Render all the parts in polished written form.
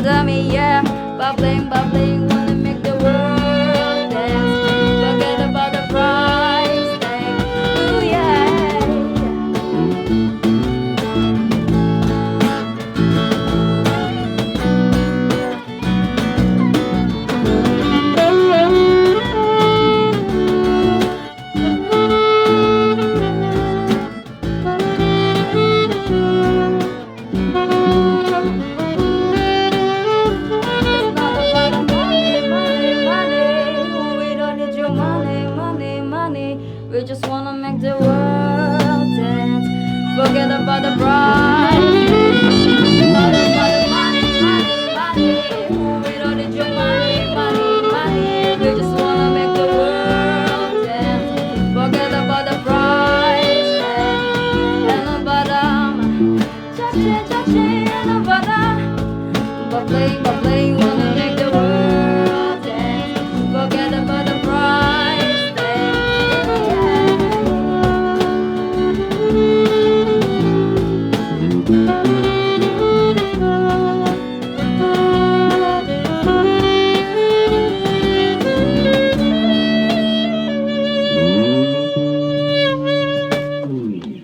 dummy, yeah. Bubbling, bubbling, wanna make the world dance. Forget about the price tag. Ooh, yeah. We just wanna make the world dance. Forget about the price. Forget about the money, money, money. We don't need your money, money, money. We just wanna make the world dance. Forget about the price. And the bottom. Cha-cha, cha-cha, and the bottom. Bubbling, bubbling, wanna make the world dance. Forget about the price.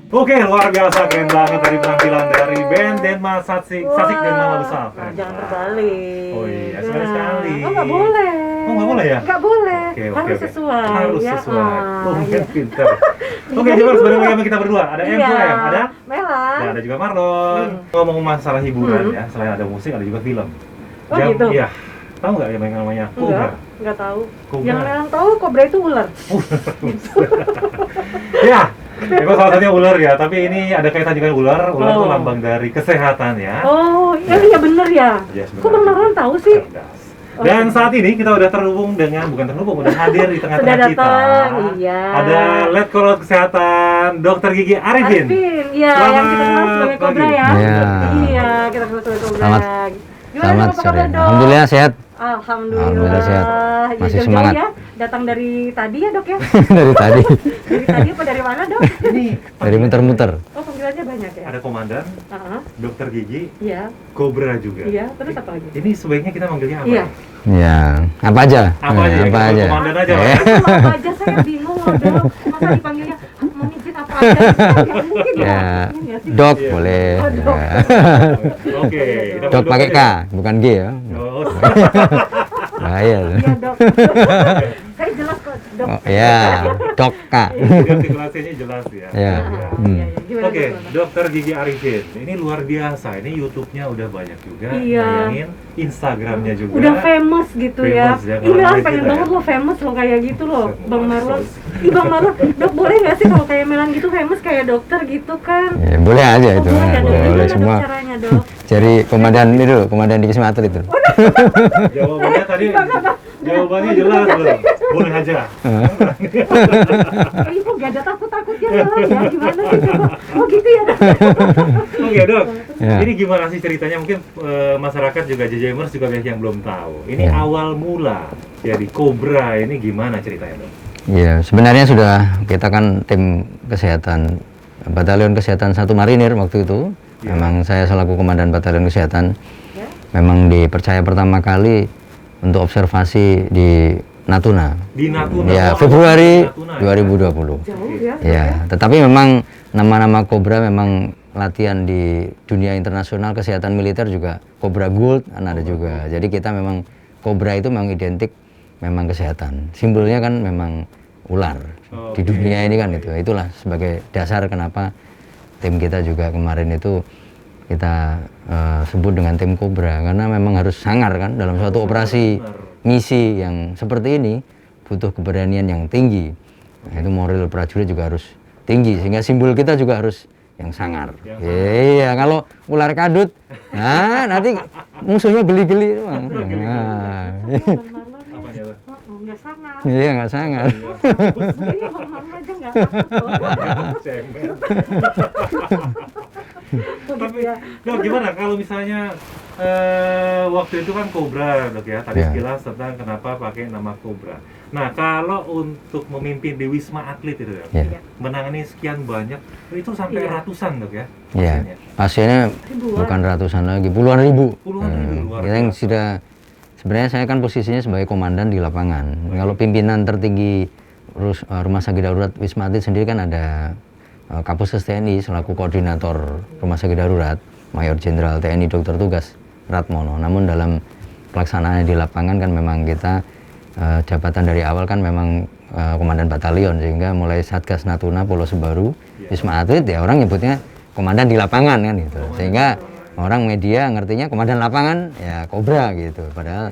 Oke, luar biasa, keren banget dari penampilan dari band Denma Sasik dan Mama Besar. Keren Jangan banget. terbalik. Oh iya, sekali. Oh nggak boleh. Oh nggak boleh ya? Nggak boleh. Oke, Harus sesuai. Harus ya. sesuai. Oh, Iya. pintar. Oke, coba sebenarnya sama kita berdua. Ada Iya. M2M, ada? Melan. Dan ada juga Marlon. Ngomong masalah hiburan ya, selain ada musik, ada juga film. Oh, gitu? Iya. Tahu nggak yang namanya Cobra? Nggak tahu. Cobra. Yang Melan tahu Cobra itu ular. Ya, itu salah satunya ular ya, tapi ini ada kaitan juga dengan ular. Ular itu lambang dari kesehatan ya. Oh, iya bener ya. Yes, benar. Kok Bang Marlon tahu sih? Cerdas. Dan saat ini kita udah terhubung dengan, bukan terhubung, udah hadir di tengah-tengah Sudah kita. datang, iya. Ada Letkol Kesehatan Dr. Gigi Arifin. Iya, yang kita kenal sebagai Cobra pagi. ya. Iya. Iya, kita kenal sebagai Cobra. Selamat- Gimana Selamat apa sore. kabar, Dok? Alhamdulillah sehat. Alhamdulillah sehat. Masih Jauh-jauh semangat. ya. Datang dari tadi ya, Dok ya? Dari tadi. Dari tadi apa dari mana, Dok? Ini Dari muter-muter. Oh, panggilannya banyak ya? ada komandan, Heeh. Dr. Gigi, Iya. Cobra juga. Iya, terus apa lagi? Ini sebaiknya kita manggilnya apa? Iya. Ya, apa aja? Apa aja? Apa Kita aja? komandan aja, Eh, Pak. Itu apa aja saya bingung loh, Dok. Masa dipanggilnya mau izin apa aja? Nggak mungkin ya. Ya, Mungkin ya sih. dok Iya. boleh. Oh, dok. Ya. Oke. kita Dok berdua pakai K, aja. bukan G ya. Oh, Bahaya. tuh. Iya, Dok. Saya jelas kok, Dok. Oh, ya, dok K. jadi artikulasinya jelas ya. Ya. Ah, Hmm. iya, iya. Gimana, Oke, Dok? Dokter Gigi Arifin, ini luar biasa. Ini YouTube-nya udah banyak juga, Iya. bayangin Instagram-nya juga. Udah famous gitu ya. Famous ya, Ih, Melan kalau pengen kita banget ya. lo famous lo kayak gitu loh, Set, Bang mau Marlon. ekspos. Ih, Bang Marlon, Dok boleh nggak sih kalau kayak Melan gitu famous kayak dokter gitu kan? Ya, boleh aja itu. boleh ya, Dok? Boleh, Gimana, Dok, semua. caranya, Dok? Cari komandan itu, komandan di Wisma Atlet itu. Jawabannya tadi, jawabannya jelas loh. Boleh aja. Eh, kok gak ada takut-takutnya Melan ya? Gimana sih, Dok? Oh gitu ya, Dok? Oke dok, Ya. ini gimana sih ceritanya? Mungkin masyarakat juga JJMers juga banyak yang belum tahu. Ini Ya. awal mula jadi Cobra ini gimana ceritanya dok? Ya, sebenarnya sudah kita kan tim kesehatan Batalion Kesehatan 1 Marinir waktu itu. Ya. Memang saya selaku komandan Batalion Kesehatan Ya. memang dipercaya pertama kali untuk observasi di Natuna. Di Natuna. Ya, Oh, Februari Natuna, ya? 2020. Jauh ya? Ya, tetapi memang nama-nama Cobra memang latihan di dunia internasional kesehatan militer juga Cobra Gold kan ada juga. Jadi kita memang Cobra itu memang identik memang kesehatan. Simbolnya kan memang ular. Di Oke. dunia ini kan itu. Itulah sebagai dasar kenapa tim kita juga kemarin itu kita sebut dengan tim Cobra karena memang harus sangar kan dalam suatu operasi misi yang seperti ini butuh keberanian yang tinggi. Nah, itu moral prajurit juga harus tinggi sehingga simbol kita juga harus yang sangar. Iya, kalau ular kadut, nah nanti musuhnya geli-geli. Nah, Bang Marlon Apa ya, Dok? nggak sangar. iya nggak sangar. Iya, Bang Marlon aja nggak takut. Cemen. Oh, gitu Tapi ya. dok gimana kalau misalnya waktu itu kan Cobra, Dok ya. Tadi Ya. sekilas tentang kenapa pakai nama Cobra. Nah, kalau untuk memimpin di Wisma Atlet itu, Dok, Ya. menangani sekian banyak, itu sampai Iya. ratusan, Dok ya? Ya, pasiennya. pasiennya Ribuan. bukan ratusan lagi, puluhan ribu. Puluhan ribu, luar Kita yang biasa. sudah, sebenarnya saya kan posisinya sebagai komandan di lapangan. Kalau pimpinan tertinggi Rumah Sakit Darurat Wisma Atlet sendiri kan ada Kapolres TNI selaku koordinator Rumah Sakit Darurat, Mayor Jenderal TNI Dr. Tugas Ratmono. Namun dalam pelaksanaannya di lapangan kan memang kita jabatan dari awal kan memang komandan batalion, sehingga mulai Satgas Natuna Pulau Sebaru Wisma Atlet ya orang nyebutnya komandan di lapangan kan gitu. Sehingga orang media ngertinya komandan lapangan ya Cobra gitu. Padahal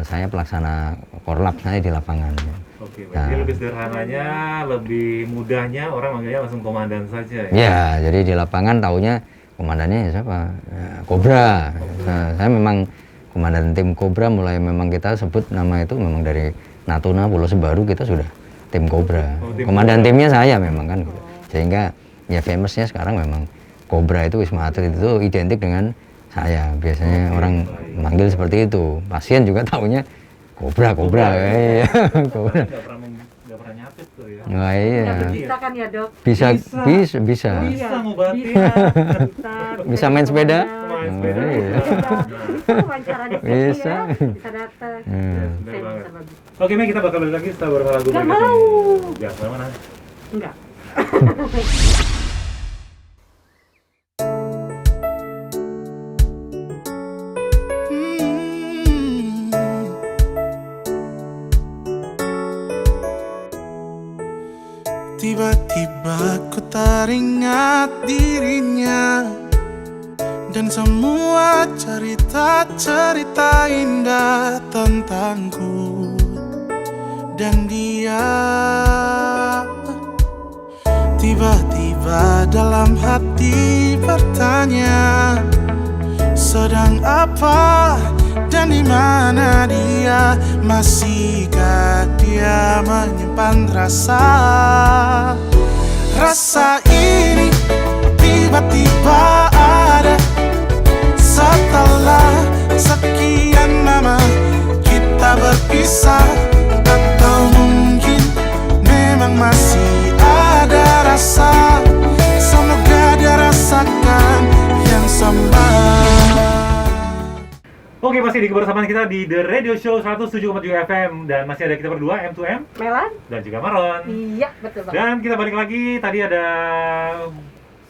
saya pelaksana korlap saya di lapangan. Oke, berarti lebih sederhananya, lebih mudahnya orang manggilnya langsung komandan saja ya? Ya, jadi di lapangan taunya komandannya siapa? Ya, Cobra. Nah, saya memang komandan tim Cobra, mulai memang kita sebut nama itu memang dari Natuna Pulau Sebaru kita sudah tim Cobra. Oh, tim Komandan Cobra. timnya saya memang kan gitu. Sehingga ya famousnya sekarang memang Cobra itu Wisma Atlet itu identik dengan saya. Biasanya orang manggil seperti itu. Pasien juga taunya Cobra. Iya. Cobra. Nggak pernah nyapit tuh ya? Wah, iya. Bisa kan ya, Dok? Bisa. Bisa ngobatin. Bisa main sepeda? Main sepeda. Iya. Bisa wawancara di sini Bisa. ya. Bisa datang. Bener Saya banget. bisa bagus. Oke, Mei, kita bakal balik lagi setelah beberapa lagu Nggak berikut mau. ini. Ya, mana? Enggak. Tiba-tiba ku teringat dirinya dan semua cerita-cerita indah tentangku dan dia. Tiba-tiba dalam hati bertanya, sedang apa dan di mana dia? Masihkah dia menyimpan rasa ini tiba-tiba ada setelah sekian lama kita berpisah, atau mungkin memang masih ada rasa. Semoga dia rasakan yang sama. Oke, masih di kebersamaan kita di The Radio Show 107,7 FM. Dan masih ada kita berdua, M2M Melan? dan juga Maron. Iya, betul banget. Dan kita balik lagi, tadi ada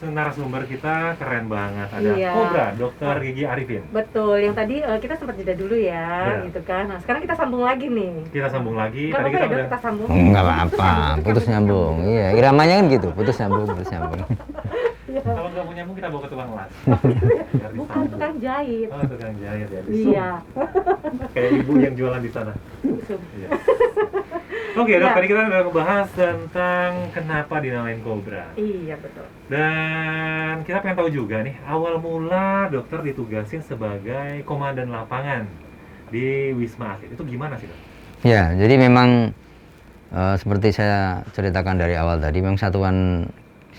narasumber kita, keren banget. Ada Iya. Cobra, Dr. Gigi Arifin. Betul, yang tadi kita sempat jeda dulu Iya. ya, gitu kan. Nah, sekarang kita sambung lagi nih. Kita sambung lagi. Gak Tadi apa-apa ya, kita Dok, udah kita sambung. Enggak apa-apa, putus nyambung. Iya, iramanya kan gitu, putus nyambung. kalau nggak mau nyambung kita bawa ke tukang las. Biar Bukan disambung. tukang jahit. Oh, tukang jahit ya. di Iya. Zoom. Kayak ibu yang jualan di sana. Zoom. Iya. Oke, Dok, Ya. tadi kita udah ngebahas tentang kenapa dinamain Cobra. Iya, betul. Dan kita pengen tahu juga nih, awal mula dokter ditugasin sebagai komandan lapangan di Wisma Atlet. Itu gimana sih, Dok? Ya, jadi memang seperti saya ceritakan dari awal tadi, memang satuan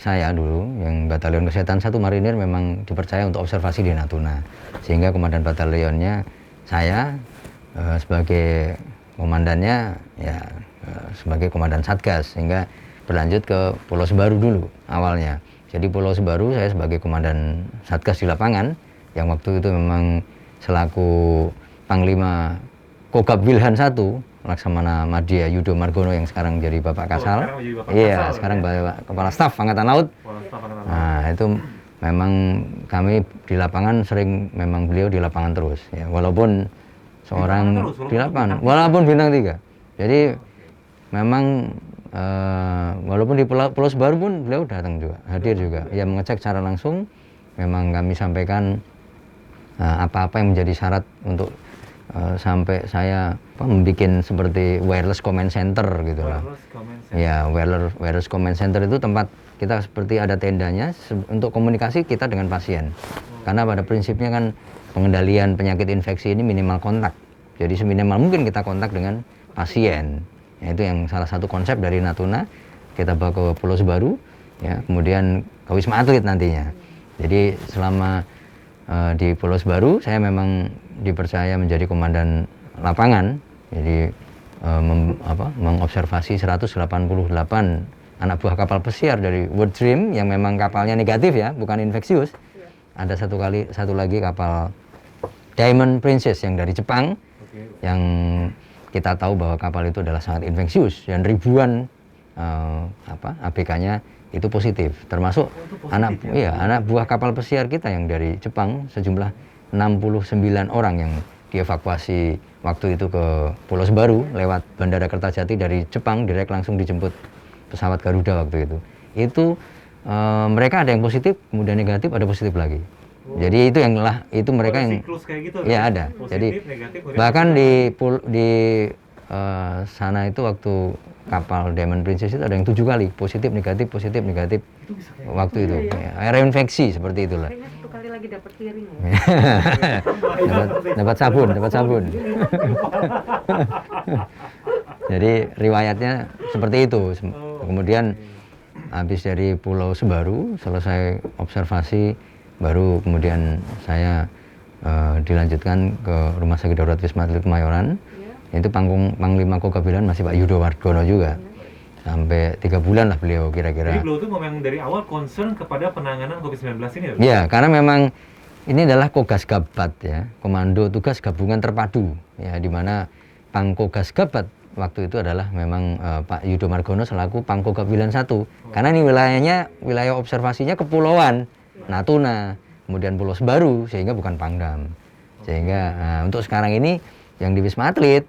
saya dulu, yang Batalion Kesehatan 1 Marinir memang dipercaya untuk observasi di Natuna. Sehingga komandan batalionnya saya sebagai komandannya ya sebagai komandan Satgas, sehingga berlanjut ke Pulau Sebaru dulu awalnya. Jadi Pulau Sebaru saya sebagai komandan Satgas di lapangan, yang waktu itu memang selaku Panglima Kogab Wilhan 1 Laksamana Madya Yudo Margono yang sekarang jadi Bapak Kasal. sekarang jadi Bapak Iya, Kasal, sekarang ya. Bapak Kepala Staf Angkatan Laut. Kepala Staf Angkatan Laut. Nah, itu memang kami di lapangan sering, memang beliau di lapangan terus ya, walaupun seorang terus, walaupun di lapangan, bintang walaupun bintang 3. Jadi memang walaupun di Pulau Sebaru pun beliau datang juga, hadir juga. Ya, mengecek secara langsung. Memang kami sampaikan apa-apa yang menjadi syarat untuk sampai saya membuat seperti wireless command center gitu lah. Wireless command center. Ya, wireless command center itu tempat kita seperti ada tendanya untuk komunikasi kita dengan pasien. Karena pada prinsipnya kan pengendalian penyakit infeksi ini minimal kontak. Jadi seminimal mungkin kita kontak dengan pasien. Ya, itu yang salah satu konsep dari Natuna. Kita bawa ke Pulau Sebaru, ya, kemudian ke Wisma Atlet nantinya. Jadi selama di Pulau Sebaru saya memang dipercaya menjadi komandan lapangan, jadi mengobservasi 188 anak buah kapal pesiar dari World Dream yang memang kapalnya negatif ya, bukan infeksius. Ada satu lagi kapal Diamond Princess yang dari Jepang, yang kita tahu bahwa kapal itu adalah sangat infeksius dan ribuan ABK-nya itu positif, termasuk anak buah kapal pesiar kita yang dari Jepang sejumlah 69 orang yang dievakuasi waktu itu ke Pulau Sebaru lewat Bandara Kertajati dari Jepang, direct langsung dijemput pesawat Garuda waktu itu. Itu mereka ada yang positif, kemudian negatif, ada positif lagi. Jadi itu mereka yang siklus kayak gitu, ya ada. Positif, jadi negatif, bahkan di sana itu waktu kapal Diamond Princess itu ada yang 7 kali positif negatif itu bisa kayak waktu itu. Ya, reinfeksi seperti itulah. Kayaknya 1 kali lagi dapat piring ya. dapat sabun. Jadi riwayatnya seperti itu. Kemudian habis dari Pulau Sebaru selesai observasi, baru kemudian saya dilanjutkan ke Rumah Sakit Darurat Wisma Atlet Kemayoran. Itu Panglima Kogabilan masih Pak Yudo Wardono juga. Sampai 3 bulan lah beliau kira-kira. Jadi beliau itu memang dari awal concern kepada penanganan COVID-19 ini ya? Ya, karena memang ini adalah Kogas Gabat ya, Komando Tugas Gabungan Terpadu ya, di mana Pangkogas Gabat waktu itu adalah memang Pak Yudo Margono selaku Pangkogabilan 1. Karena ini wilayah observasinya kepulauan, Natuna, kemudian Pulau Sebaru, sehingga bukan Pangdam. Sehingga untuk sekarang ini yang di Wisma Atlet,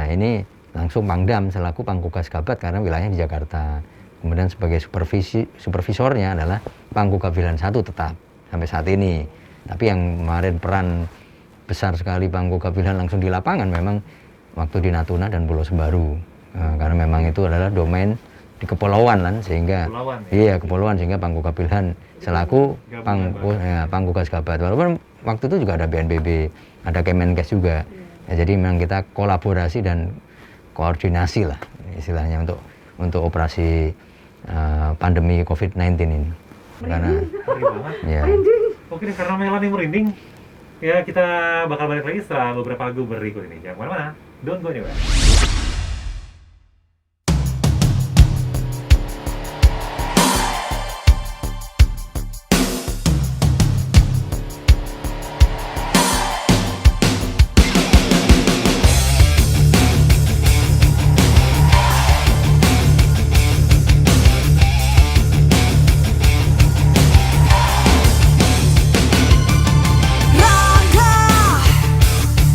ini langsung Pangdam selaku Pangkogas Gabat karena wilayahnya di Jakarta. Kemudian sebagai supervisornya adalah Pangkogabilan 1 tetap sampai saat ini. Tapi yang kemarin peran besar sekali Pangkogabilan langsung di lapangan memang waktu di Natuna dan Pulau Sebaru. Karena memang itu adalah domain di kepulauan kan, sehingga iya kepulauan, sehingga Pangkogabilan selaku Pangkogas Gabat. Walaupun waktu itu juga ada BNPB, ada Kemenkes juga. Ya, jadi memang kita kolaborasi dan koordinasi lah istilahnya untuk operasi pandemi COVID-19 ini. Karena ya. Oke, karena Melanie merinding, ya kita bakal balik lagi setelah beberapa lagu berikut ini. Jangan kemana-mana, don't go anywhere.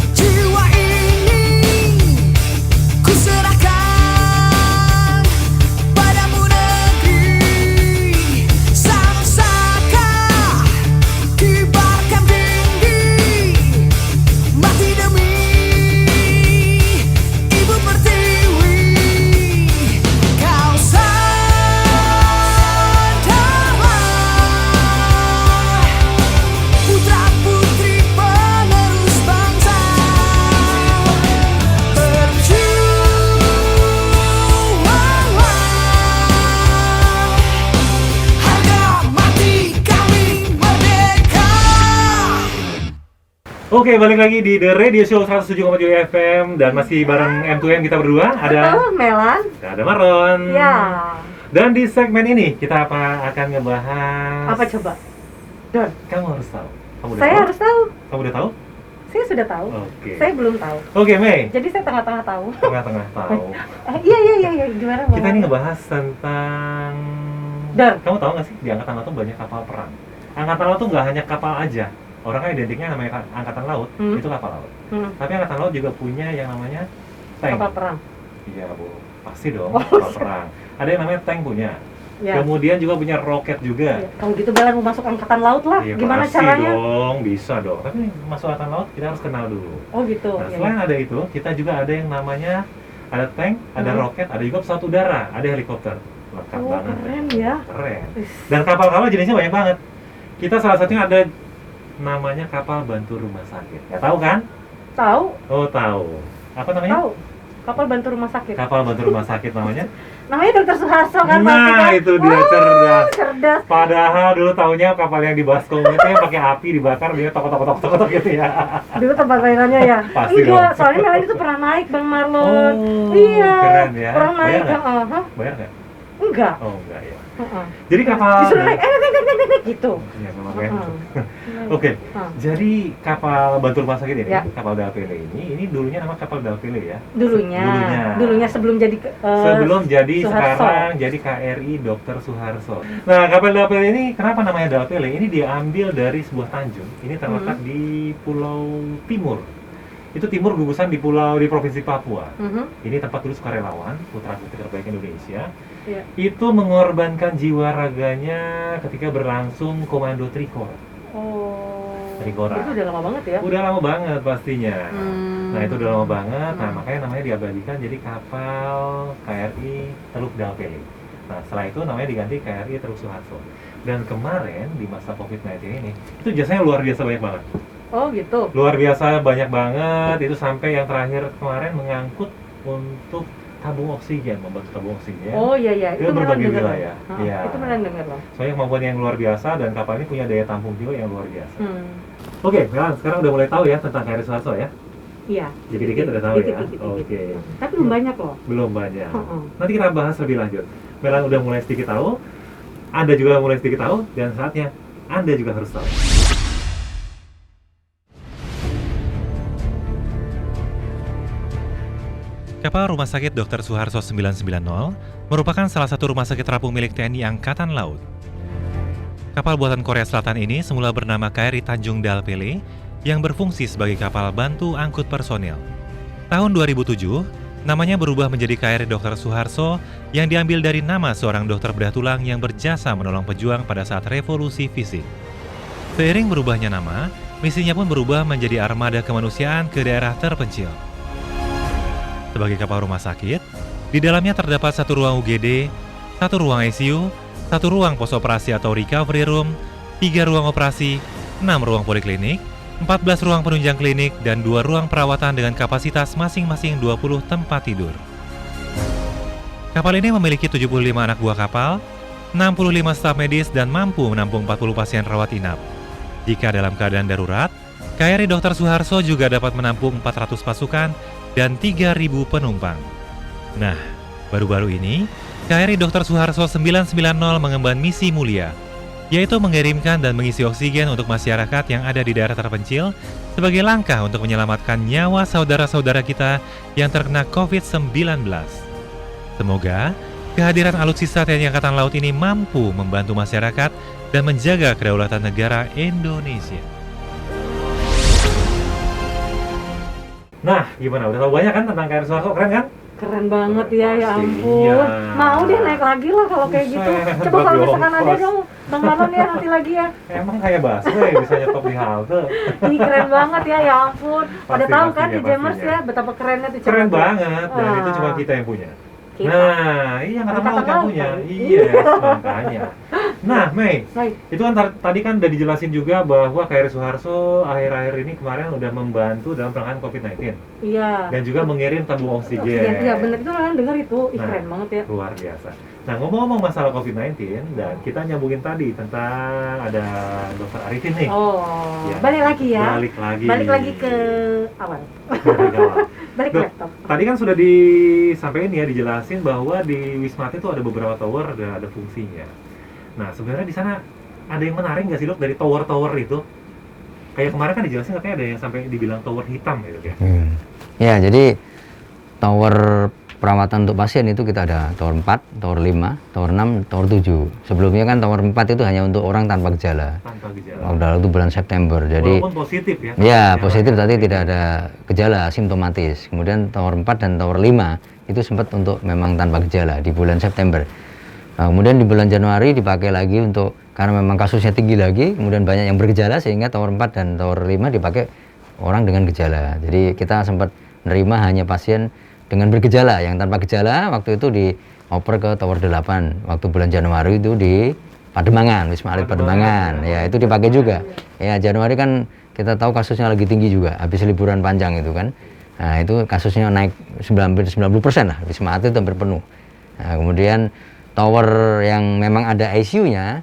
Jiwa ini Oke, balik lagi di The Radio Show 107,7 FM dan masih bareng M2M kita berdua. Ada Melan. Ada Maron. Ya. Dan di segmen ini kita akan ngebahas. Apa coba? Don. Kamu harus tahu. Kamu udah Saya tahu? harus tahu. Kamu udah tahu? Saya sudah tahu. Oke. Saya belum tahu. Oke, Mei. Jadi saya tengah-tengah tahu. Tengah-tengah tahu. Iya. Gimana? Kita ini ngebahas tentang. Don. Kamu tahu nggak sih di Angkatan Laut tuh banyak kapal perang. Angkatan Laut tuh nggak hanya kapal aja. Orangnya identiknya namanya Angkatan Laut, itu kapal laut. Tapi Angkatan Laut juga punya yang namanya tank. Kapal perang. Iya, Bu. Pasti dong, kapal perang. Ada yang namanya tank punya. Ya. Kemudian juga punya roket juga. Ya. Kalau gitu Belan mau masuk Angkatan Laut lah. Iya, Gimana pasti caranya? dong, bisa dong. Tapi masuk Angkatan Laut kita harus kenal dulu. Oh gitu. Nah, Ya, selain ya. ada itu, kita juga ada yang namanya ada tank, ada roket, ada juga pesawat udara, ada helikopter. Lengkap Oh, banget. keren ya. Keren. Dan kapal-kapal jenisnya banyak banget. Kita salah satunya ada namanya kapal bantu rumah sakit. Ya tahu kan? Tahu? Oh, tahu. Apa namanya? Tahu. Kapal bantu rumah sakit. Kapal bantu rumah sakit namanya. Namanya Dokter Suharso kan? Nah, pasti kan? itu dia, Wah, cerdas. cerdas. Padahal dulu taunya kapal yang di baskom itu yang pakai api dibakar dia tok gitu ya. Dulu tempat mainannya ya? Pasti Enggak, dong. soalnya Melanie tuh pernah naik Bang Marlon. Oh, Iya. keren ya. Pernah naik. Bayar nggak? Hah? Bayar nggak? Enggak. Oh enggak ya. Heeh. Jadi kapal. Disuruh naik, naik gitu. Ya memang ya. Heeh. Oke, Heeh. jadi kapal bantu rumah sakit ini, Ya. kapal Dalpele ini dulunya nama kapal Dalpele ya. Dulunya. Dulunya. Sebelum jadi Sebelum jadi Suharso. sekarang jadi KRI Dr. Suharso. Nah, kapal Dalpele ini kenapa namanya Dalpele? Ini diambil dari sebuah tanjung. Ini terletak di Pulau Timur. Itu timur gugusan di provinsi Papua. Ini tempat dulu sukarelawan putra-putri terbaik Indonesia. Iya. Itu mengorbankan jiwa raganya ketika berlangsung Komando Trikora. Oh. Trikora. Itu udah lama banget ya? Udah lama banget pastinya. Nah itu udah lama banget. Nah Hmm. makanya namanya diabadikan jadi kapal KRI Teluk Dalpele. Nah setelah itu namanya diganti KRI Teluk Suharso. Dan kemarin di masa COVID-19 ini itu jasanya luar biasa banyak banget. Oh gitu. Luar biasa banyak banget. Itu sampai yang terakhir kemarin mengangkut untuk tabung oksigen, membantu tabung oksigen. Oh iya iya. Itu berbagai Melanie denger wilayah. loh. Iya. Itu Melanie denger loh. Soalnya kemampuan yang luar biasa dan kapal ini punya daya tampung juga yang luar biasa. Hmm. Oke, Melan, sekarang udah mulai tahu ya tentang KRI Suharso ya? Iya. Dikit-dikit udah tahu ya? Dikit. Oke. Tapi belum banyak loh. Belum banyak. Heeh. Nanti kita bahas lebih lanjut. Melan udah mulai sedikit tahu, Anda juga mulai sedikit tahu, dan saatnya Anda juga harus tahu. Kapal Rumah Sakit Dr. Suharso 990 merupakan salah satu rumah sakit terapung milik TNI Angkatan Laut. Kapal buatan Korea Selatan ini semula bernama KRI Tanjung Dalpele yang berfungsi sebagai kapal bantu angkut personil. Tahun 2007, namanya berubah menjadi KRI Dr. Suharso yang diambil dari nama seorang dokter bedah tulang yang berjasa menolong pejuang pada saat revolusi fisik. Seiring berubahnya nama, misinya pun berubah menjadi armada kemanusiaan ke daerah terpencil. Sebagai kapal rumah sakit, di dalamnya terdapat satu ruang UGD, satu ruang ICU, satu ruang pos operasi atau recovery room, 3 ruang operasi, 6 ruang poliklinik, 14 ruang penunjang klinik, dan 2 ruang perawatan dengan kapasitas masing-masing 20 tempat tidur. Kapal ini memiliki 75 anak buah kapal, 65 staf medis, dan mampu menampung 40 pasien rawat inap. Jika dalam keadaan darurat, KRI Dr. Suharso juga dapat menampung 400 pasukan dan 3.000 penumpang. Nah, baru-baru ini, KRI Dr. Suharso 990 mengemban misi mulia, yaitu mengirimkan dan mengisi oksigen untuk masyarakat yang ada di daerah terpencil sebagai langkah untuk menyelamatkan nyawa saudara-saudara kita yang terkena COVID-19. Semoga kehadiran alutsista TNI Angkatan Laut ini mampu membantu masyarakat dan menjaga kedaulatan negara Indonesia. Nah, gimana? Udah tahu banyak kan tentang KRI Suharso? Keren kan? Keren banget ya, ya Pasti, ampun. iya. Mau deh naik lagi lah kalau kayak gitu. Buset, Coba kalau bagi misalkan ada ongkos. dong, Bang Marlon ya nanti lagi ya. Emang kayak busway bisa nyetop di halte. Ih keren banget ya ampun. Pada Pasti, tahu kan pastinya, di Jammers pastinya. ya betapa kerennya tuh. Keren coba. banget, dan Ah. itu cuma kita yang punya. Kita. Nah, iya Angkatan Angkatan Laut yang Laut, punya. kan? Iya, makanya. Nah, Mei, Baik. itu kan tadi kan udah dijelasin juga bahwa KRI Suharso akhir-akhir ini kemarin udah membantu dalam penanganan COVID-19 Iya. dan juga mengirim tabung oksigen. Iya bener itu kalian dengar itu. Ih Nah, keren banget ya. Luar biasa. Nah, ngomong-ngomong masalah COVID-19 dan kita nyambungin tadi tentang ada Dr. Arifin nih. Oh, Ya. balik lagi ya. Balik lagi ke awal. Balik awal. Balik ke Dok, laptop. Tadi kan sudah disampaikan ya, dijelasin bahwa di Wisma Atlet itu ada beberapa tower, ada fungsinya. Nah, sebenarnya di sana ada yang menarik nggak sih dok dari tower-tower itu? Kayak kemarin kan dijelasin katanya ada yang sampai dibilang tower hitam gitu ya. Ya, jadi tower perawatan untuk pasien itu kita ada tower 4, tower 5, tower 6, tower 7. Sebelumnya kan tower 4 itu hanya untuk orang tanpa gejala. Tanpa gejala. Waktu itu bulan September. Jadi Walaupun positif ya. ya, positif tadi tidak ada gejala simptomatis. Kemudian tower 4 dan tower 5 itu sempat untuk memang tanpa gejala di bulan September. Nah, kemudian di bulan Januari dipakai lagi untuk karena memang kasusnya tinggi lagi, kemudian banyak yang bergejala sehingga tower 4 dan tower 5 dipakai orang dengan gejala. Jadi kita sempat menerima hanya pasien dengan bergejala, yang tanpa gejala waktu itu dioper ke tower 8 waktu bulan Januari itu di Pademangan, Wisma Atlet Pademangan. Ya, itu dipakai juga. Ya, Januari kan kita tahu kasusnya lagi tinggi juga habis liburan panjang itu kan. Nah, itu kasusnya naik 90% lah, Wisma Atlet itu hampir penuh. Nah, kemudian tower yang memang ada ICU-nya,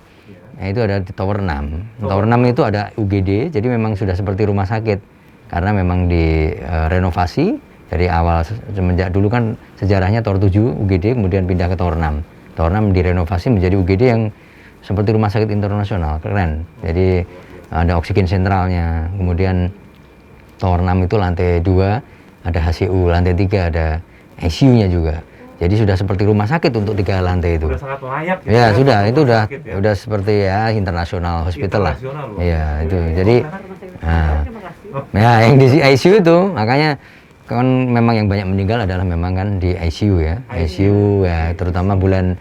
nah, itu ada di tower 6. Tower 6 itu ada UGD, jadi memang sudah seperti rumah sakit. Karena memang direnovasi dari awal, semenjak dulu kan sejarahnya tower 7 UGD, kemudian pindah ke tower 6. Tower 6 direnovasi menjadi UGD yang seperti rumah sakit internasional, keren. Jadi ada oksigen sentralnya, kemudian tower 6 itu lantai 2 ada HCU, lantai 3 ada ICU-nya juga. Jadi sudah seperti rumah sakit untuk 3 lantai itu. Udah sangat layak Ya, sudah, untuk itu rumah udah sakit ya. udah seperti ya internasional hospital lah. Internasional loh. Iya, itu. Jadi nah, Terima kasih. ya yang di ICU itu makanya kan memang yang banyak meninggal adalah memang kan di ICU ya. ICU ya, terutama bulan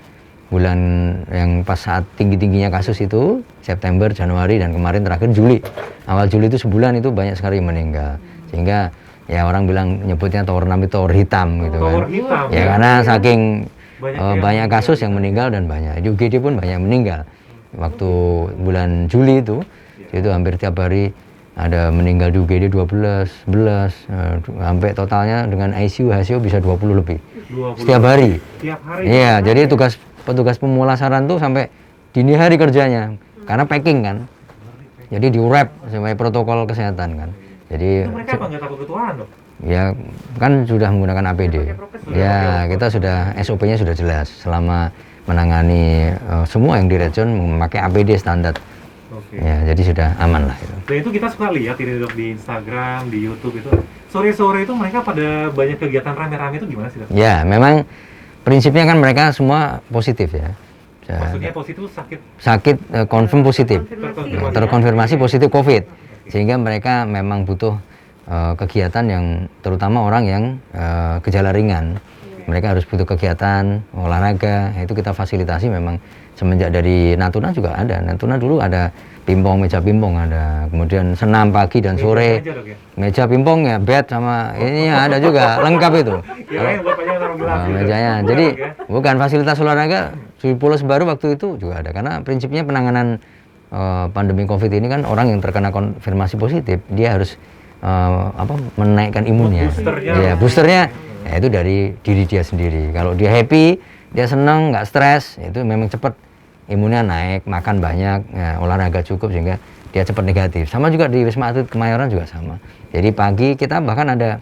yang pas saat tinggi-tingginya kasus itu September, Januari, dan kemarin terakhir Juli. Awal Juli itu sebulan itu banyak sekali meninggal. Sehingga ya orang bilang nyebutnya tower 6 itu tower hitam gitu Tower kan. hitam. Ya karena saking Banyak banyak yang kasus yang meninggal dan banyak. Di UGD pun banyak meninggal. Waktu bulan Juli itu hampir tiap hari ada meninggal di UGD 12, 11, sampai totalnya dengan ICU, HCU bisa 20 lebih. 20 Setiap hari. Tiap hari. Iya, jadi petugas pemulasaran tuh sampai dini hari kerjanya. Karena packing kan. Jadi di-wrap sesuai protokol kesehatan kan. Jadi Itu mereka apa nggak takut ketularan dok? ya kan sudah menggunakan APD. Ya, kita sudah SOP-nya sudah jelas selama menangani semua yang di region memakai APD standar. Oke. Ya, jadi sudah aman lah itu. Dan itu kita suka lihat ini dok di Instagram, di YouTube itu sore-sore itu mereka pada banyak kegiatan rame-rame itu gimana sih dok? Ya, memang prinsipnya kan mereka semua positif ya. Maksudnya positif sakit Sakit confirm positif. terkonfirmasi. Terkonfirmasi positif COVID. Sehingga mereka memang butuh kegiatan yang terutama orang yang gejala ringan. Mereka harus butuh kegiatan olahraga. Itu kita fasilitasi memang semenjak dari Natuna juga ada. Natuna dulu ada pingpong, meja pingpong ada. Kemudian senam pagi dan sore. Aja, dok, ya? Meja pingpong ya, bed sama ini ada juga, lengkap itu. Kirain bapaknya taruh gelas gitu. Mejanya. Bukan, Jadi dok, ya? bukan fasilitas olahraga di Pulau Sebaru waktu itu juga ada. Karena prinsipnya penanganan pandemi COVID ini kan orang yang terkena konfirmasi positif dia harus menaikkan imunnya. Boosternya. Ya, boosternya ya itu dari diri dia sendiri. Kalau dia happy, dia senang, nggak stres, itu memang cepat imunnya naik, makan banyak, ya, olahraga cukup sehingga dia cepat negatif. Sama juga di Wisma Atlet Kemayoran juga sama. Jadi pagi kita bahkan ada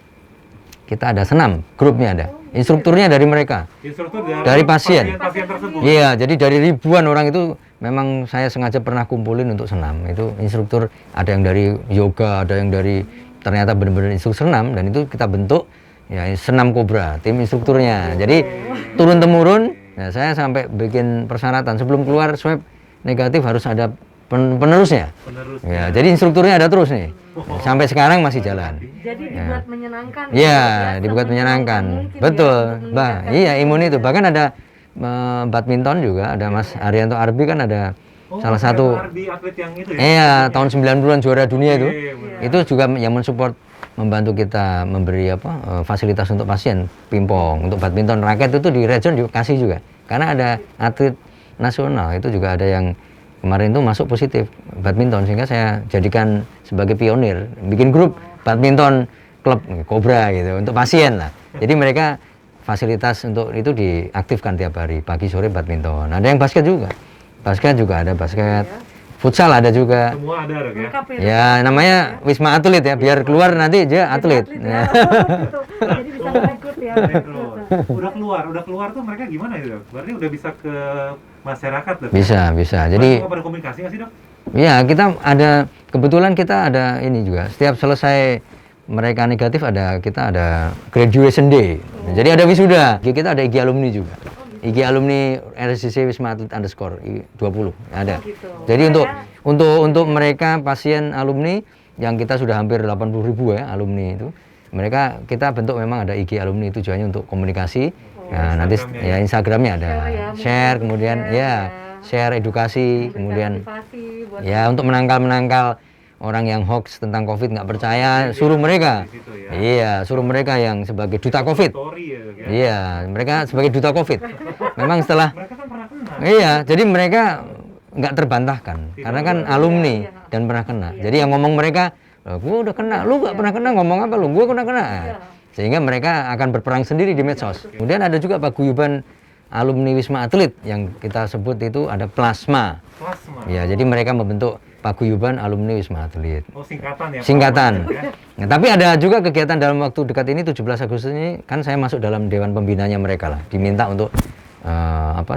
senam, grupnya ada. Instrukturnya dari mereka. Instruktur Dari pasien. pasien tersebut. Iya, jadi dari ribuan orang itu memang saya sengaja pernah kumpulin untuk senam. Itu instruktur, ada yang dari yoga, ada yang dari ternyata benar-benar instruktur senam, dan itu kita bentuk ya senam kobra, tim instrukturnya. Jadi turun temurun, ya, saya sampai bikin persyaratan sebelum keluar swab negatif harus ada penerusnya. Penerus. Ya, jadi instrukturnya ada terus nih. Sampai sekarang masih jalan. Jadi dibuat menyenangkan. Iya, Biasa dibuat menyenangkan. mungkin Betul, ya, Mbak. Iya, imun itu. Bahkan ada badminton juga, ada Mas Arianto Arbi kan ada salah satu. Arbi atlet yang itu ya. Iya, tahun 90-an juara dunia itu. Iya, benar. Itu juga yang mensupport, membantu kita memberi fasilitas untuk pasien pingpong, untuk badminton raket itu di region dikasih juga. Karena ada atlet nasional itu juga ada yang kemarin itu masuk positif badminton, sehingga saya jadikan sebagai pionir bikin grup badminton klub Cobra gitu untuk pasien lah. Jadi mereka fasilitas untuk itu diaktifkan tiap hari pagi sore badminton. Ada yang basket juga ada basket, futsal ada juga. Semua ada dok ya. Lengkap ya. Ya namanya Wisma Atlet ya, biar keluar nanti dia atlet. Ya. Jadi bisa merekrut ya. Rekrut. Udah keluar tuh mereka gimana itu dok? Berarti udah bisa ke masyarakat dok? Bisa. Jadi Mereka pada komunikasi nggak sih dok? ya kebetulan kita ada ini juga. Setiap selesai mereka negatif kita ada graduation day. Jadi ada wisuda. Kita ada IG alumni juga. IG alumni RSCC Wisma Atlet _ 20 ada. gitu. Jadi untuk mereka pasien alumni yang kita sudah hampir 80.000 ya alumni itu. Mereka kita bentuk memang ada IG alumni, tujuannya untuk komunikasi. Nah, nanti ya Instagramnya ada. Share kemudian share edukasi, kemudian Motivasi buat ya untuk menangkal orang yang hoax tentang COVID nggak percaya, suruh mereka. Gitu ya. Iya, suruh mereka yang sebagai duta COVID. Story ya dok ya. Iya, mereka sebagai duta COVID. Memang setelah Mereka kan pernah kena. iya, jadi mereka nggak terbantahkan karena kan alumni dan pernah kena. Jadi yang ngomong mereka, "Gua udah kena, lu nggak pernah kena, ngomong apa lu? Gua kena." sehingga mereka akan berperang sendiri di medsos. Kemudian ada juga paguyuban alumni Wisma Atlet yang kita sebut itu ada plasma. Plasma. Ya, jadi mereka membentuk paguyuban alumni Wisma Atlet. Oh, singkatan ya. Singkatan. Ya. Nah, tapi ada juga kegiatan dalam waktu dekat ini 17 Agustus ini kan saya masuk dalam dewan pembinanya mereka lah. Diminta untuk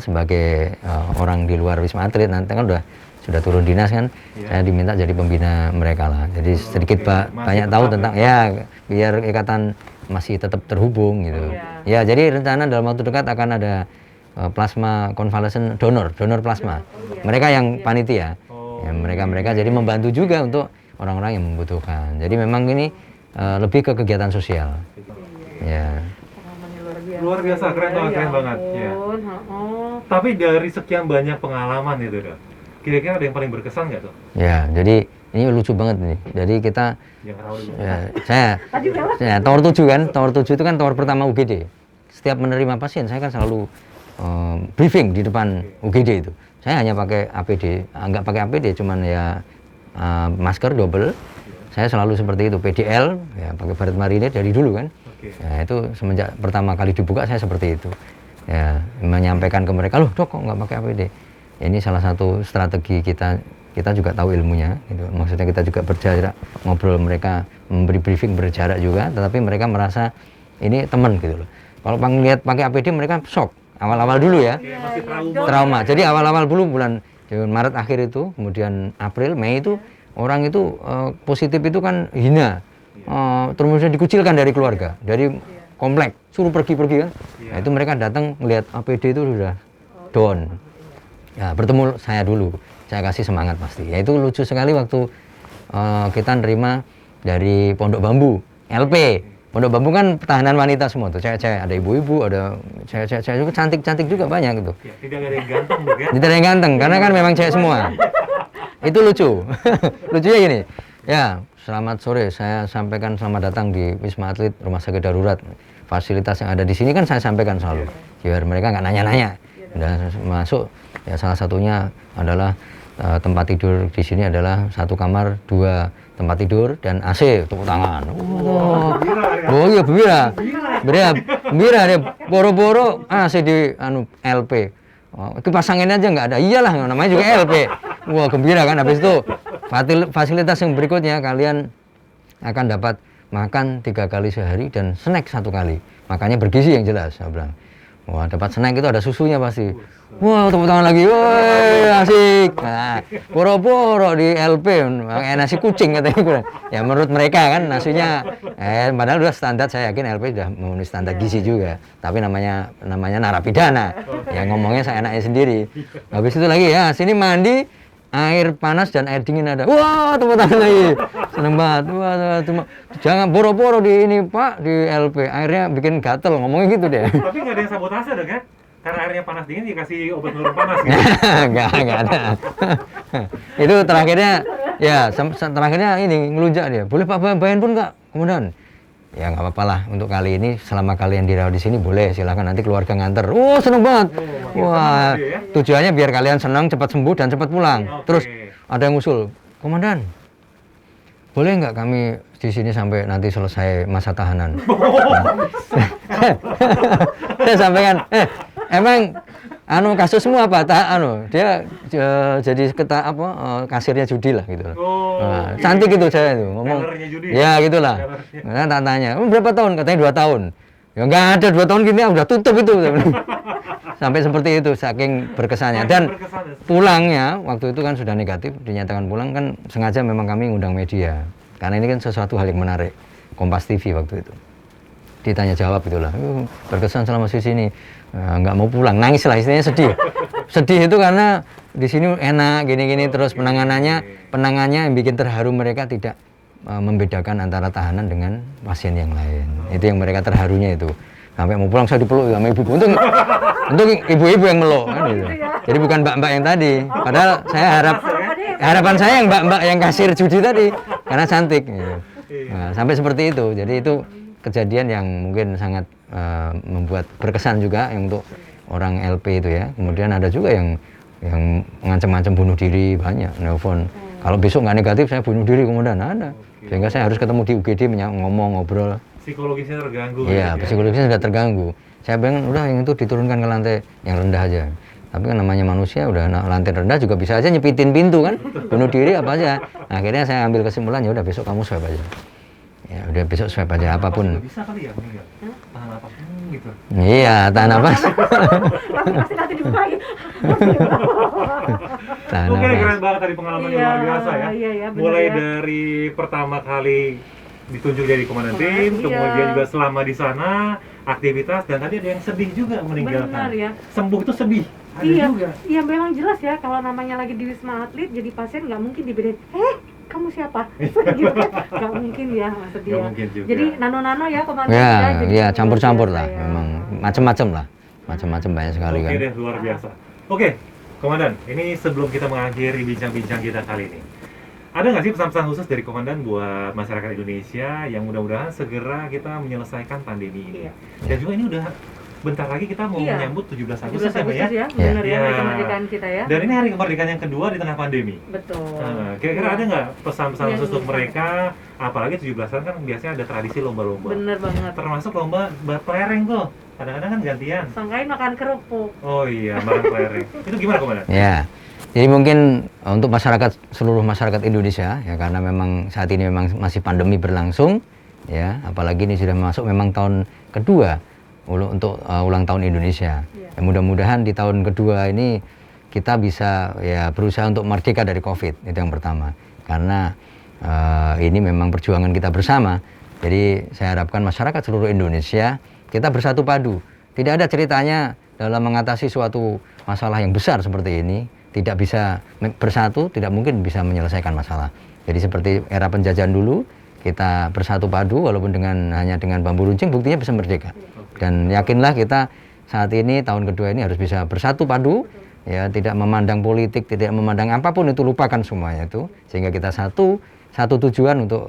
sebagai orang di luar Wisma Atlet, nanti kan sudah turun dinas kan, saya diminta jadi pembina mereka lah. Jadi sedikit banyak tahu tentang ya biar ikatan masih tetap terhubung gitu. Ya, jadi rencana dalam waktu dekat akan ada plasma convalescent donor plasma. Mereka yang panitia. Ya, mereka jadi membantu juga untuk orang-orang yang membutuhkan. Jadi memang ini lebih ke kegiatan sosial. Ya. Luar biasa, keren banget. Ya. Tapi dari sekian banyak pengalaman itu, Dok, kira-kira ada yang paling berkesan nggak tuh? Ya, jadi ini lucu banget nih. Jadi kita, Yang tahu dulu. ya, saya Tower 7 kan, Tower 7 itu kan tower pertama UGD. Setiap menerima pasien, saya kan selalu briefing di depan UGD itu. Saya hanya pakai APD, nggak pakai APD, cuman ya masker double. Saya selalu seperti itu, PDL, ya pakai baret marinir dari dulu kan. Ya, itu semenjak pertama kali dibuka saya seperti itu. Ya, menyampaikan ke mereka, loh dok kok nggak pakai APD? Ya, ini salah satu strategi kita juga tahu ilmunya gitu. Maksudnya kita juga berjarak ngobrol, mereka memberi briefing berjarak juga, tetapi mereka merasa ini teman gitu loh. Kalau lihat pakai APD mereka shock awal-awal dulu ya. Masih Trauma. Jadi awal-awal dulu bulan Maret akhir itu, kemudian April, Mei itu orang itu positif itu kan hina. Terus dikucilkan dari keluarga, dari komplek, suruh pergi-pergi kan. Nah, itu mereka datang melihat APD itu sudah down. Ya, bertemu saya dulu, saya kasih semangat pasti. Ya, itu lucu sekali waktu kita nerima dari Pondok Bambu, LP. Pondok Bambu kan tahanan wanita semua tuh, cewek-cewek, ada ibu-ibu, ada cewek-cewek juga cantik-cantik juga banyak gitu. Ya, tidak ada yang ganteng, Dok, ya? Tidak ada yang ganteng, karena kan memang cewek semua. Itu lucu. Lucunya gini, ya selamat sore, saya sampaikan selamat datang di Wisma Atlet Rumah Sakit Darurat. Fasilitas yang ada di sini kan saya sampaikan selalu, biar mereka nggak nanya-nanya. Dan masuk, ya salah satunya adalah tempat tidur di sini adalah 1 kamar 2 tempat tidur dan AC, tepuk tangan. Oh iya gembira dia boro-boro AC di LP. Itu pasangin aja nggak ada, iyalah namanya juga LP. Wah gembira kan. Habis itu fasilitas yang berikutnya, kalian akan dapat makan 3 kali sehari dan snack 1 kali, makanya bergizi yang jelas. Saya bilang, wah dapat snack itu ada susunya pasti. Wah tepuk tangan lagi, wah asik. Nah, boro-boro di LP nasi kucing katanya. Ya menurut mereka kan nasinya, padahal udah standar, saya yakin LP sudah memenuhi standar gizi juga. Tapi namanya narapidana, ya ngomongnya saya enaknya sendiri. Habis itu lagi ya sini mandi, air panas dan air dingin ada. Wah tepuk tangan lagi, seneng banget. Wah cuma jangan boro-boro di ini Pak, di LP airnya bikin gatel, ngomongnya gitu deh. Tapi nggak ada yang sabotase, Dok, ya? Karena airnya panas dingin dikasih obat penurun panas gitu. Nggak ada. Itu terakhirnya ini ngelunjak dia. Boleh Pak bayar pun nggak? Kemudian ya nggak apa-apa lah, untuk kali ini selama kalian dirawat di sini boleh, silakan nanti keluarga nganter. Oh seneng banget. Wah tujuannya biar kalian senang, cepat sembuh dan cepat pulang. Terus ada yang usul, komandan boleh nggak kami di sini sampai nanti selesai masa tahanan? Saya sampaikan, emang kasusmu apa? Dia jadi kasirnya judi lah gitu. Nah, cantik gitu saya itu ngomong. Ya gitulah. Nah, tak tanya, berapa tahun? Katanya 2 tahun. Ya nggak ada 2 tahun gini, udah tutup itu. Sampai seperti itu, saking berkesannya. Dan pulangnya waktu itu kan sudah negatif, dinyatakan pulang kan sengaja memang kami ngundang media. Karena ini kan sesuatu hal yang menarik. Kompas TV waktu itu. Ditanya jawab itulah, berkesan selama di sini, nggak mau pulang, nangis lah istilahnya, sedih itu karena di sini enak gini-gini, terus penanganannya yang bikin terharu, mereka tidak membedakan antara tahanan dengan pasien yang lain, itu yang mereka terharunya itu. Sampai mau pulang saya dipeluk sama ibu, untuk ibu-ibu yang meluk kan gitu. Jadi bukan mbak-mbak yang tadi, padahal saya harapan saya yang mbak-mbak yang kasir judi tadi karena cantik gitu. Nah, sampai seperti itu. Jadi itu kejadian yang mungkin sangat membuat berkesan juga yang untuk orang LP itu ya. Kemudian ada juga yang ngancam-ngancam bunuh diri, banyak nelpon. Kalau besok nggak negatif saya bunuh diri, kemudian ada. Sehingga saya harus ketemu di UGD ngomong, ngobrol. Psikologisnya terganggu. Iya, gitu ya. psikologisnya sudah terganggu. Saya bilang udah yang itu diturunkan ke lantai yang rendah aja. Tapi kan namanya manusia udah lantai rendah juga bisa aja nyepitin pintu kan, bunuh diri apa aja. Nah, akhirnya saya ambil kesimpulan ya udah besok kamu swab aja. Ya udah besok swab aja apapun. Bisa kali ya meninggal. Tahan apapun gitu. Iya, tahan napas. Pasti nanti dibukain. Tahan Oke, napas. keren banget tadi pengalamannya Iya, luar biasa ya. iya, bener Mulai ya. dari pertama kali ditunjuk jadi komandan tim, Iya. kemudian juga selama di sana aktivitas, dan tadi ada yang sedih juga meninggalkan. Benar ya. Sembuh itu sedih. Ada Iya, juga. iya memang jelas ya kalau namanya lagi di Wisma Atlet jadi pasien nggak mungkin dibedain. Kamu siapa? gitu kan? Nggak mungkin ya maksud dia. Nggak mungkin juga. Jadi nano-nano ya komandan. Ya, jadi ya campur-campur lah. luar biasa ya. Memang macam-macam lah. Macam-macam banyak sekali Oke kan. deh, luar biasa. Oke, Komandan, ini sebelum kita mengakhiri bincang-bincang kita kali ini, ada nggak sih pesan-pesan khusus dari Komandan buat masyarakat Indonesia yang mudah-mudahan segera kita menyelesaikan pandemi ini? Iya. Dan juga ini udah bentar lagi kita mau Iya. menyambut 17 17 Agustus ya, Mbak ya? Agustus ya, benar ya, Iya. hari kemerdekaan kita ya. Dan ini hari kemerdekaan yang kedua di tengah pandemi. Betul. Nah, kira-kira ada nggak pesan-pesan Iya, khusus untuk iya. mereka? Apalagi 17-an kan biasanya ada tradisi lomba-lomba. Bener banget. Termasuk lomba kelereng tuh. Kadang-kadang kan gantian. Sangkain makan kerupuk. Oh iya, makan kelereng. Itu gimana, Komandan? Ya. Jadi mungkin untuk masyarakat, seluruh masyarakat Indonesia ya, karena memang saat ini memang masih pandemi berlangsung ya, apalagi ini sudah masuk memang tahun kedua untuk ulang tahun Indonesia. Iya. Ya, mudah-mudahan di tahun kedua ini kita bisa ya berusaha untuk merdeka dari Covid, itu yang pertama. Karena ini memang perjuangan kita bersama. Jadi saya harapkan masyarakat seluruh Indonesia kita bersatu padu. Tidak ada ceritanya dalam mengatasi suatu masalah yang besar seperti ini tidak bisa bersatu, tidak mungkin bisa menyelesaikan masalah. Jadi seperti era penjajahan dulu, kita bersatu padu walaupun hanya dengan bambu runcing, buktinya bisa merdeka. Dan yakinlah kita saat ini tahun kedua ini harus bisa bersatu padu, ya tidak memandang politik, tidak memandang apapun itu, lupakan semuanya itu, sehingga kita satu tujuan untuk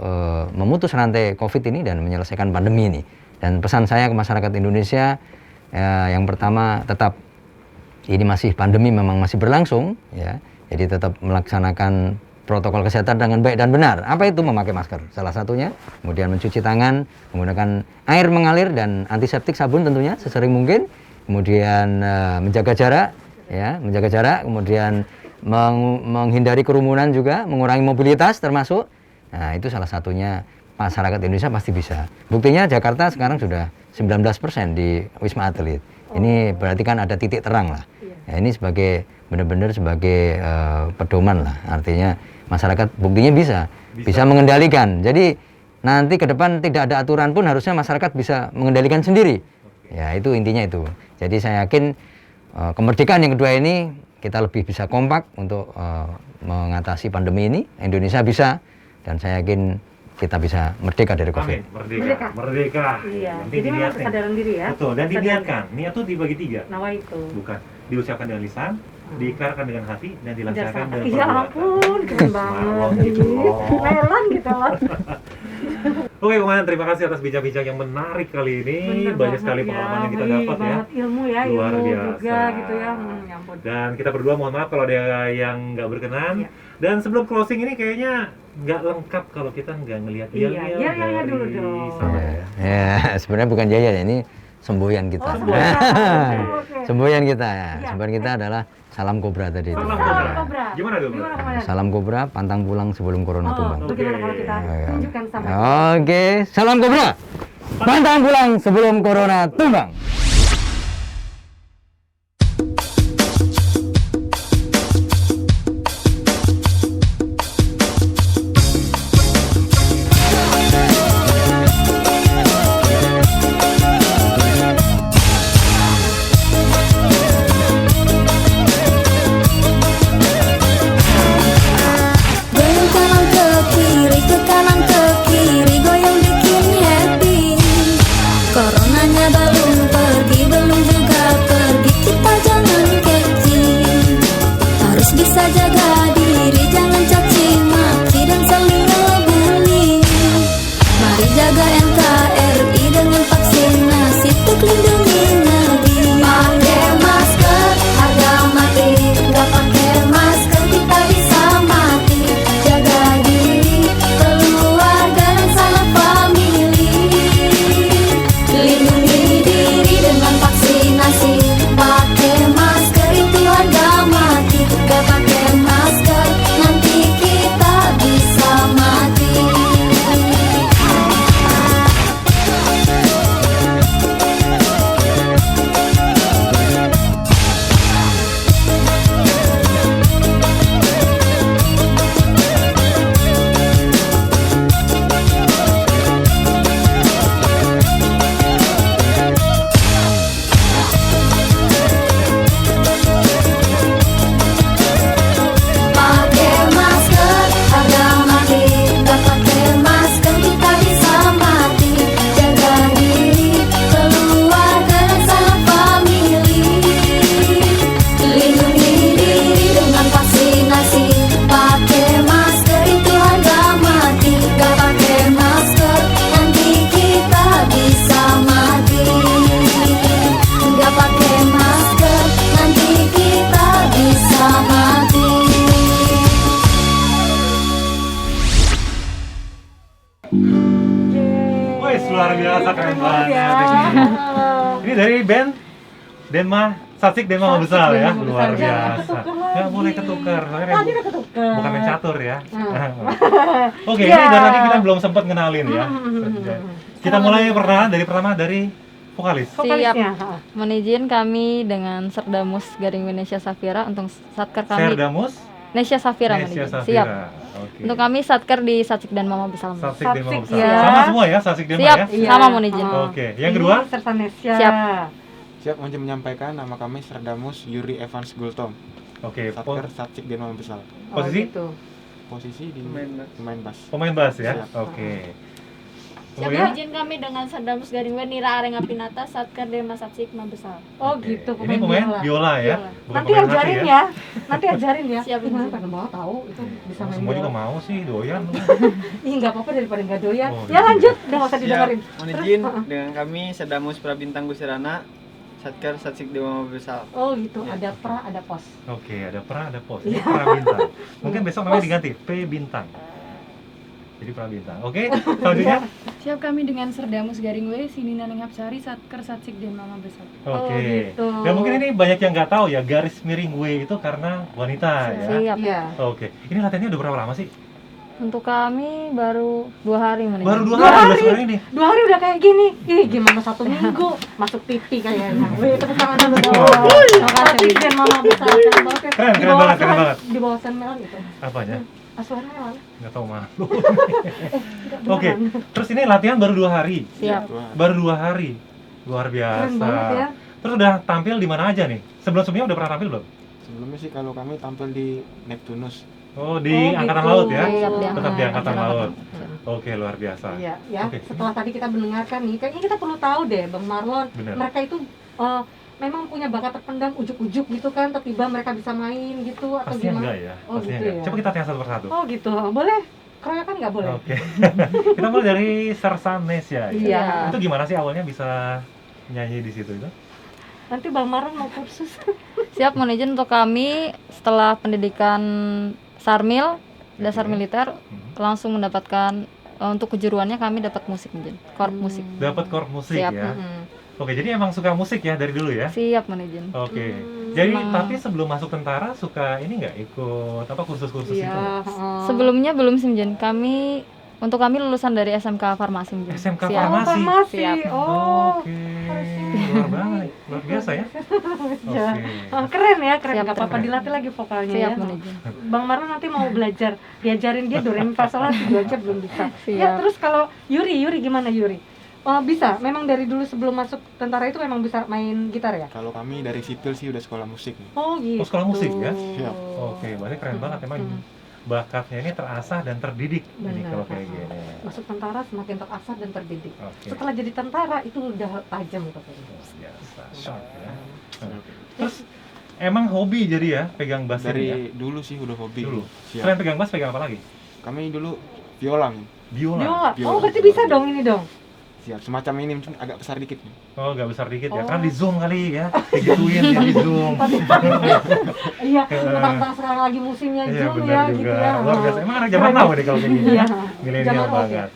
memutus rantai Covid ini dan menyelesaikan pandemi ini. Dan pesan saya ke masyarakat Indonesia, yang pertama tetap ini masih pandemi memang masih berlangsung ya, jadi tetap melaksanakan protokol kesehatan dengan baik dan benar. Apa itu? Memakai masker salah satunya, kemudian mencuci tangan, menggunakan air mengalir dan antiseptik, sabun tentunya sesering mungkin, kemudian menjaga jarak ya, kemudian menghindari kerumunan juga, mengurangi mobilitas termasuk. Nah, itu salah satunya masyarakat Indonesia pasti bisa. Buktinya Jakarta sekarang sudah 19% di Wisma Atlet. Ini berarti kan ada titik terang lah. Ya, ini sebagai benar-benar sebagai pedoman lah. Artinya masyarakat buktinya bisa mengendalikan. Jadi nanti ke depan tidak ada aturan pun harusnya masyarakat bisa mengendalikan sendiri. Ya, itu intinya itu. Jadi saya yakin kemerdekaan yang kedua ini kita lebih bisa kompak untuk mengatasi pandemi ini. Indonesia bisa, dan saya yakin kita bisa merdeka dari Covid. Amin, merdeka. Iya. Yang penting Jadi memang diniatkan. kesadaran diri ya. Betul, dan Kesadaran. diniatkan. Niat tuh dibagi 3. Nawa itu. Bukan, diucapkan dengan lisan, diikrarkan dengan hati, dan dilaksanakan dengan Iya ampun, keren banget. Melon gitu loh. Melon gitu loh. Oke, Komandan, terima kasih atas bincang-bincang yang menarik kali ini. Bener Banyak banget sekali ya, pengalaman yang kita wih, dapat ya. banget ilmu ya, Luar ilmu biasa. juga gitu ya. Ya ampun. Dan kita berdua mohon maaf kalau ada yang nggak berkenan. Iya. Dan sebelum closing ini kayaknya nggak lengkap kalau kita nggak ngelihat Iya, yel-yel iya, iya, dari dulu dong. sana Ya, ya. ya, sebenarnya bukan jaya, ini semboyan kita. Oh, semboyan. Oke. Semboyan kita ya. Iya. Semboyan kita adalah salam kobra tadi itu. Salam Salam Kobra. Kobra. Gimana tuh, Bro? Gimana Komandan? Salam kobra, pantang pulang sebelum corona tumbang. Oh, bagaimana kalau kita Oke. tunjukkan sama Oke, salam kobra, pantang pulang sebelum corona tumbang. Goyang kanan ke kanan ke kiri, goyang bikin happy. Coronanya belum pergi. Wih, luar biasa keren banget. Ya. Ini dari band Denma Satsik Denma Mabesal ya, Denma luar Mabesal. biasa. Ketukar Nggak lagi. boleh ketukar, soalnya Tadi udah ketukar. bukan main catur ya. Hmm. Oke, Ya. ini dari tadi kita belum sempat ngenalin ya. Kita mulai pertama dari vokalis. Vokalisnya. Mohon izin kami dengan Serdamus Garing Indonesia Safira untuk satker kami. Serdamus Nesya Safira mohon Nesia izin. Safira. Siap. Oke. Untuk kami satker di Satsik dan Mama Besar. Satsik Satsik, Denma Mabesal. ya. Sama semua ya, Satsik Denma Siap. ya. Iya. Sama mohon izin. Oke, yang kedua? Ini Sersanesia. Siap. Siap izin menyampaikan nama kami Serdamus Yuri Evans Gultom, Oke, Satker Satsik Denma Mabesal. posisi? Oh, gitu. Posisi di pemain bass. Pemain bass ya. Siap. Oke. Siap Kemudian? izin kami dengan Serdamus Garing Nira Arenga Pinata satker Dema Satsik Mabesar. Oh Oke. gitu, Ini pemain biola ya. Biola. Bukan Nanti pemain hati ajarin ya. Nanti ajarin ya. Siap, Gimana Ibu. pengen banget tahu itu bisa Oh, main semua juga biola. mau sih, doyan. Ih, nggak apa-apa daripada nggak doyan. Oh, Ya iya. lanjut, udah nggak usah didengerin. Mohon izin dengan kami Serdamus Prabintang Gusirana, Satker Satsik Dewa Mabesal. Oh gitu, ada pra, ada pos. Oke, ada pra, ada pos. Iya. Ini pra bintang. Mungkin besok namanya Pos. diganti P bintang. Jadi pra bintang. Oke, selanjutnya. Siap kami dengan Serdamus Garing Sini Naneng Hapsari Satker Satsik dan Mama Besar. Oke. Oh, gitu. Dan mungkin ini banyak yang nggak tahu ya, garis miring W itu karena wanita ya. Siap. Iya. Oke. Ini latihannya udah berapa lama sih? Untuk kami baru 2 hari mohon izin. Baru 2 Dua hari udah hari. sekarang ini. 2 hari udah kayak gini. Ih, gimana 1 minggu masuk TV kayaknya. Wih, tepuk tangan dulu dong. Terima kasih. Satsik dan Mama Besar. Keren banget ya. Keren, Di keren bawah banget, keren Sen- banget. Di bawah Sen Melan gitu. Apanya? Asuhan Melan. Nggak tahu mah. Tidak Oke. beneran. Terus ini latihan baru 2 hari. Siap. Baru 2 hari. Luar biasa. Keren banget ya. Terus udah tampil di mana aja nih? Sebelum-sebelumnya udah pernah tampil belum? Sebelumnya sih kalau kami tampil di Neptunus. Oh, di Oh, Angkatan gitu. Laut ya? Siap, Tetap di Angkatan Angkatan Laut. Laut. Oke, luar biasa. Iya, ya. Oke. Setelah tadi kita mendengarkan nih, kayaknya kita perlu tahu deh, Bang Marlon. Benar. Mereka itu memang punya bakat terpendam ujuk-ujuk gitu kan, tiba-tiba mereka bisa main gitu atau Pastinya gimana? enggak ya? Oh, Pastinya gitu enggak. ya. Coba kita tanya satu persatu. Oh gitu, boleh? Keroyokan nggak boleh? Oke. Kita mulai dari Sersanesia ya. Iya. Itu gimana sih awalnya bisa nyanyi di situ itu? Nanti Bang Marlon mau kursus. Siap mohon izin untuk kami setelah pendidikan Sarmil, dasar Oke. militer langsung mendapatkan untuk kejuruannya kami dapat musik izin. Korp musik. Dapat korp musik Siap. ya. Mm-mm. Oke, jadi emang suka musik ya dari dulu ya? Siap mohon izin. Oke. Hmm, Jadi emang. tapi sebelum masuk tentara suka ini nggak ikut apa kursus-kursus itu? Iya. Sebelumnya belum sih izin. Untuk kami lulusan dari SMK Farmasi izin. SMK Siap. Oh, Farmasi. farmasi. Siap. Oh. Oke. Luar banget, luar biasa ya. Ya. Oke. Keren ya, keren. Siap, Gak apa-apa keren. dilatih lagi vokalnya Siap ya. mohon izin. Bang Marlon nanti mau belajar, diajarin dia do re mi fa sol la si do aja belum bisa. Siap. Ya, terus kalau Yuri gimana Yuri? Oh, bisa. Memang dari dulu sebelum masuk tentara itu memang bisa main gitar ya? Kalau kami dari sipil sih udah sekolah musik nih. Oh, gitu. Oh, sekolah musik ya? Siap. Oke, berarti keren banget emang Hmm. bakatnya ini terasah dan terdidik ini Benar. kalau kayak gini. Masuk tentara semakin terasah dan terdidik. Oke. Setelah jadi tentara itu udah tajam katanya. Biasa, shock ya. Terus emang hobi jadi ya pegang bass ini ya? Dari dulu sih udah hobi. Dulu. Siap. Selain pegang bass pegang apa lagi? Kami dulu viola nih. Biola. Biola. Oh, Biola. berarti bisa dong ini dong. Siap. Semacam ini mungkin agak besar dikit nih. Oh, nggak besar dikit ya? Oh. Kan di zoom kali ya? Digituin ya di zoom. Iya, tentang sekarang lagi musimnya Iya Zoom benar ya juga. gitu ya. Luar biasa. Emang anak zaman now deh kalau kayak gini. Iya. Milenial Zaman old banget.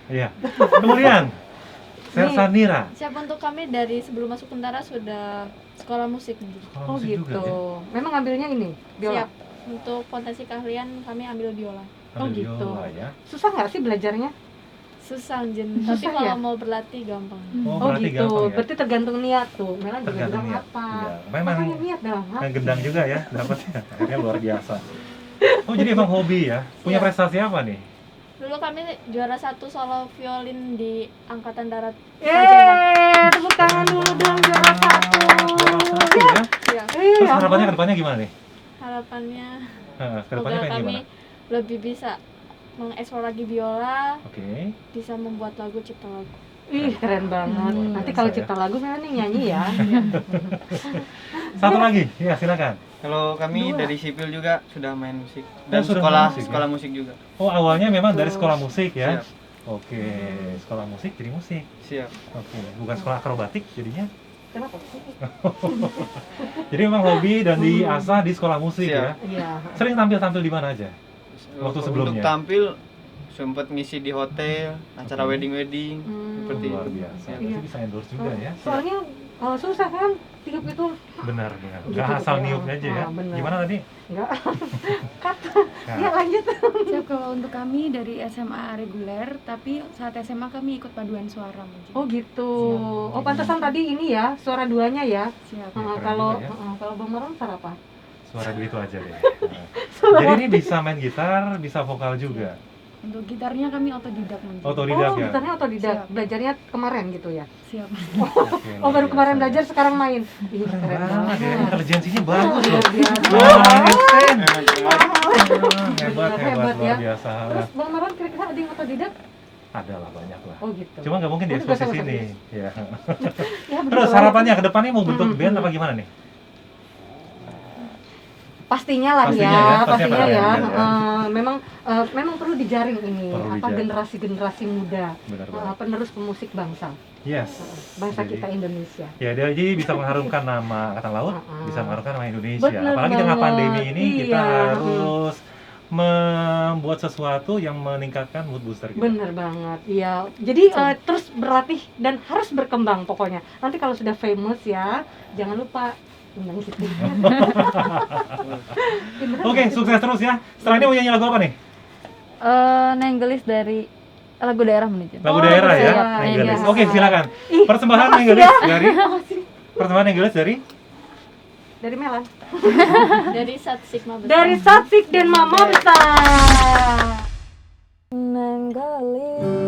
Iya. Kemudian Sersanira. Siap untuk kami dari sebelum masuk tentara sudah sekolah musik. Sekolah Oh musik gitu. juga ya? Memang ambilnya ini, biola. Siap. Untuk potensi keahlian kami ambil biola. Oh, Ambil gitu. biola ya. Susah nggak sih belajarnya? Susah Jen, tapi Susah kalau ya? mau berlatih gampang. Oh, Oh berarti gitu. gampang ya? Berarti tergantung niat tuh. Melan juga Tergantung bilang niat. apa? Iya. Memang Makanya niat dalam hati. yang gendang juga ya dapatnya. Akhirnya luar biasa. Oh, jadi emang hobi ya? Punya Iya. prestasi apa nih? Dulu kami juara 1 solo violin di Angkatan Darat. Tepuk tangan dulu dong juara satu. Juara satu ya. Siap. Terus harapannya ke depannya gimana nih? Harapannya Ke depannya semoga pengen kami gimana? lebih bisa mengeksplor lagi biola, Oke. bisa membuat lagu, cipta lagu. Ih, keren banget. Hmm. Nanti kalau Biasa ya. cipta lagu Melan nih nyanyi ya. Satu lagi, ya silakan. Kalau kami Dua. dari sipil juga sudah main musik Oh, dan sudah sekolah main musik, ya? sekolah musik juga. Oh, awalnya memang dari sekolah musik ya? Siap. Oke, sekolah musik jadi musik. Siap. Oke, bukan sekolah akrobatik jadinya. Kenapa sih? Jadi memang hobi dan diasah di sekolah musik Siap. ya. Iya. Sering tampil-tampil di mana aja? Waktu sebelumnya. Untuk tampil sempat ngisi di hotel, acara wedding-wedding seperti Luar itu. biasa. Ya. Berarti bisa endorse juga ya. Soalnya susah kan tiup itu. Benar. Gitu, Gak asal gitu. niup aja ya. Benar. Gimana tadi? Enggak. Cut. Nah. Ya lanjut. Siap, kalau untuk kami dari SMA reguler, tapi saat SMA kami ikut paduan suara Moji. Oh gitu. Oh pantesan tadi ini ya suara duanya ya. Siap. Keren Kalau juga ya. kalau Bang Maron suara apa? Suara duit aja deh. Nah. Jadi ini bisa main gitar, bisa vokal juga. Untuk gitarnya kami otodidak Moji. Otodidak Oh, ya. gitarnya otodidak. Siap. Belajarnya kemarin gitu ya. Siap. Oke, Oh, baru luar kemarin biasa belajar ya. sekarang main. Ih, Keren keren banget ya, banget. intelijensinya bagus loh. Luar biasa. Wah, Einstein. Hebat Hebat, luar ya. biasa. Terus Bang Maron kira-kira ada yang otodidak? Ada lah, banyak lah. Oh gitu. Cuma nggak mungkin Udah, diekspos di gak usah, sini. gak Ya. Ya, Terus begitu. harapannya ke depannya mau bentuk band apa gimana nih? Pastinya lah Pastinya ya, ya, pastinya pastinya ya. ada ya. Memang perlu dijaring ini Perlu apa dijaring. generasi-generasi muda, Benar banget. penerus pemusik bangsa, Yes. bangsa Jadi- kita Indonesia. Ya, dia jadi bisa mengharumkan nama Angkatan Laut, bisa mengharumkan nama Indonesia. Bener Apalagi dengan banget. pandemi ini kita Iya. harus membuat sesuatu yang meningkatkan mood booster kita. Bener banget, iya. Jadi terus berlatih dan harus berkembang pokoknya. Nanti kalau sudah famous ya, jangan lupa undang situ. Oke, sukses terus ya. Setelah ini mau nyanyi lagu apa nih? Nenggelis dari lagu daerah menuju. Lagu Oh, daerah ya, iya, Nenggelis. iya. Oke, silakan. Ih, Persembahan makasih Nenggelis ya. dari persembahan Nenggelis dari Dari Melan. Dari Satsik Mabes. Dari Satsik dan Mama Besar. Nenggelis